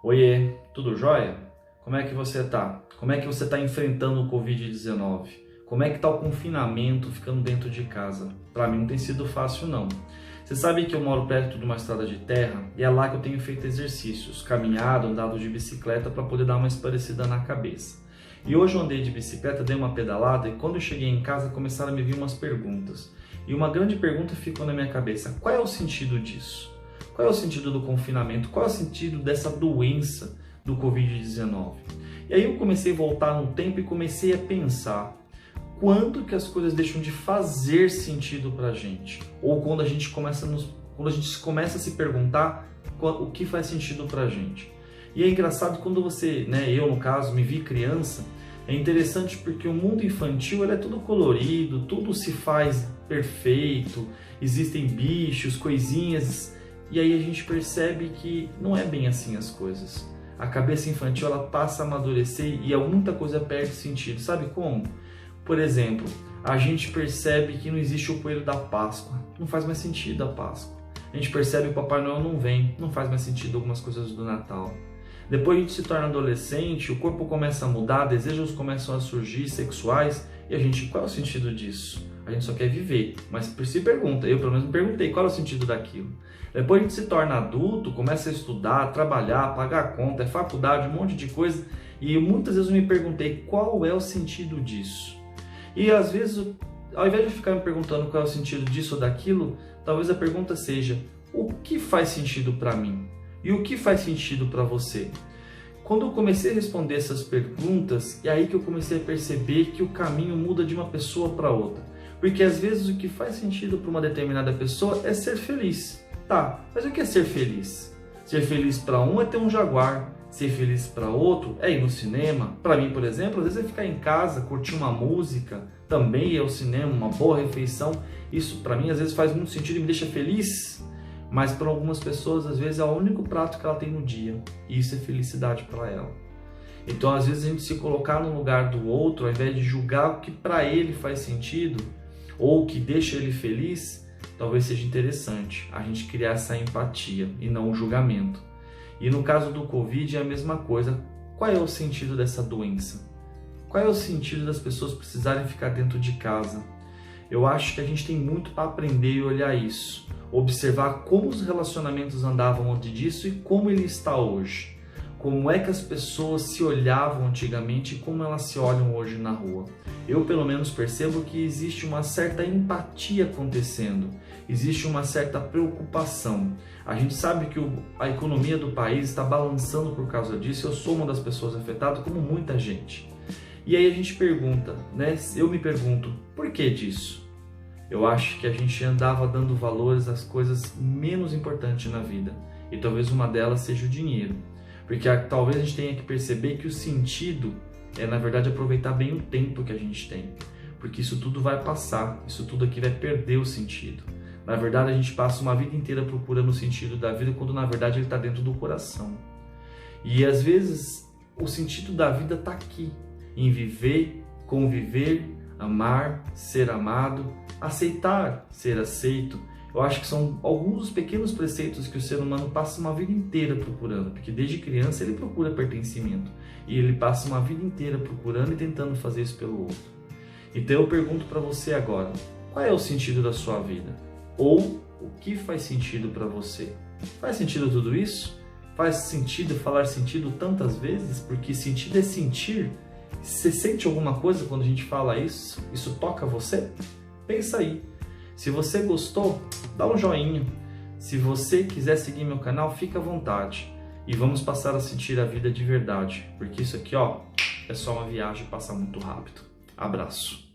Oiê, tudo jóia? Como é que você tá? Como é que você está enfrentando o Covid-19? Como é que está o confinamento ficando dentro de casa? Para mim não tem sido fácil não. Você sabe que eu moro perto de uma estrada de terra e é lá que eu tenho feito exercícios, caminhado, andado de bicicleta para poder dar uma esparecida na cabeça. E hoje eu andei de bicicleta, dei uma pedalada e quando eu cheguei em casa começaram a me vir umas perguntas. E uma grande pergunta ficou na minha cabeça: qual é o sentido disso? Qual é o sentido do confinamento? Qual é o sentido dessa doença do Covid-19? E aí eu comecei a voltar no tempo e comecei a pensar quando que as coisas deixam de fazer sentido pra gente? Ou quando a gente começa a se perguntar o que faz sentido pra gente. E é engraçado quando você, eu no caso, me vi criança, é interessante porque o mundo infantil ele é tudo colorido, tudo se faz perfeito, existem bichos, coisinhas, e aí a gente percebe que não é bem assim as coisas. A cabeça infantil ela passa a amadurecer e muita coisa perde sentido. Sabe como? Por exemplo, a gente percebe que não existe o coelho da Páscoa, não faz mais sentido a Páscoa. A gente percebe que o Papai Noel não vem, não faz mais sentido algumas coisas do Natal. Depois a gente se torna adolescente, o corpo começa a mudar, desejos começam a surgir sexuais e a gente, qual é o sentido disso? A gente só quer viver, mas se pergunta, eu pelo menos me perguntei qual é o sentido daquilo. Depois a gente se torna adulto, começa a estudar, trabalhar, pagar conta, é faculdade, um monte de coisa e muitas vezes eu me perguntei qual é o sentido disso. E às vezes, ao invés de ficar me perguntando qual é o sentido disso ou daquilo, talvez a pergunta seja: o que faz sentido para mim? E o que faz sentido para você? Quando eu comecei a responder essas perguntas, é aí que eu comecei a perceber que o caminho muda de uma pessoa para outra. Porque às vezes o que faz sentido para uma determinada pessoa é ser feliz. Tá, mas o que é ser feliz? Ser feliz para um é ter um Jaguar. Ser feliz para outro é ir no cinema. Para mim, por exemplo, às vezes é ficar em casa, curtir uma música, também ir ao cinema, uma boa refeição. Isso para mim às vezes faz muito sentido e me deixa feliz. Mas para algumas pessoas, às vezes, é o único prato que ela tem no dia. E isso é felicidade para ela. Então, às vezes, a gente se colocar no lugar do outro, ao invés de julgar o que para ele faz sentido, ou o que deixa ele feliz, talvez seja interessante a gente criar essa empatia e não o julgamento. E no caso do Covid é a mesma coisa. Qual é o sentido dessa doença? Qual é o sentido das pessoas precisarem ficar dentro de casa? Eu acho que a gente tem muito para aprender e olhar isso. Observar como os relacionamentos andavam antes disso e como ele está hoje. Como é que as pessoas se olhavam antigamente e como elas se olham hoje na rua. Eu, pelo menos, percebo que existe uma certa empatia acontecendo. Existe uma certa preocupação. A gente sabe que a economia do país está balançando por causa disso. Eu sou uma das pessoas afetadas, como muita gente. E aí a gente pergunta, eu me pergunto, por que disso? Eu acho que a gente andava dando valores às coisas menos importantes na vida. E talvez uma delas seja o dinheiro. Porque talvez a gente tenha que perceber que o sentido é, na verdade, aproveitar bem o tempo que a gente tem. Porque isso tudo vai passar, isso tudo aqui vai perder o sentido. Na verdade, a gente passa uma vida inteira procurando o sentido da vida, quando na verdade ele está dentro do coração. E às vezes o sentido da vida está aqui, em viver, conviver, amar, ser amado, aceitar, ser aceito. Eu acho que são alguns dos pequenos preceitos que o ser humano passa uma vida inteira procurando, porque desde criança ele procura pertencimento e ele passa uma vida inteira procurando e tentando fazer isso pelo outro. Então eu pergunto para você agora, qual é o sentido da sua vida? Ou o que faz sentido para você? Faz sentido tudo isso? Faz sentido falar sentido tantas vezes? Porque sentido é sentir. Você sente alguma coisa quando a gente fala isso? Isso toca você? Pensa aí. Se você gostou, dá um joinha. Se você quiser seguir meu canal, fica à vontade. E vamos passar a sentir a vida de verdade. Porque isso aqui, é só uma viagem e passa muito rápido. Abraço.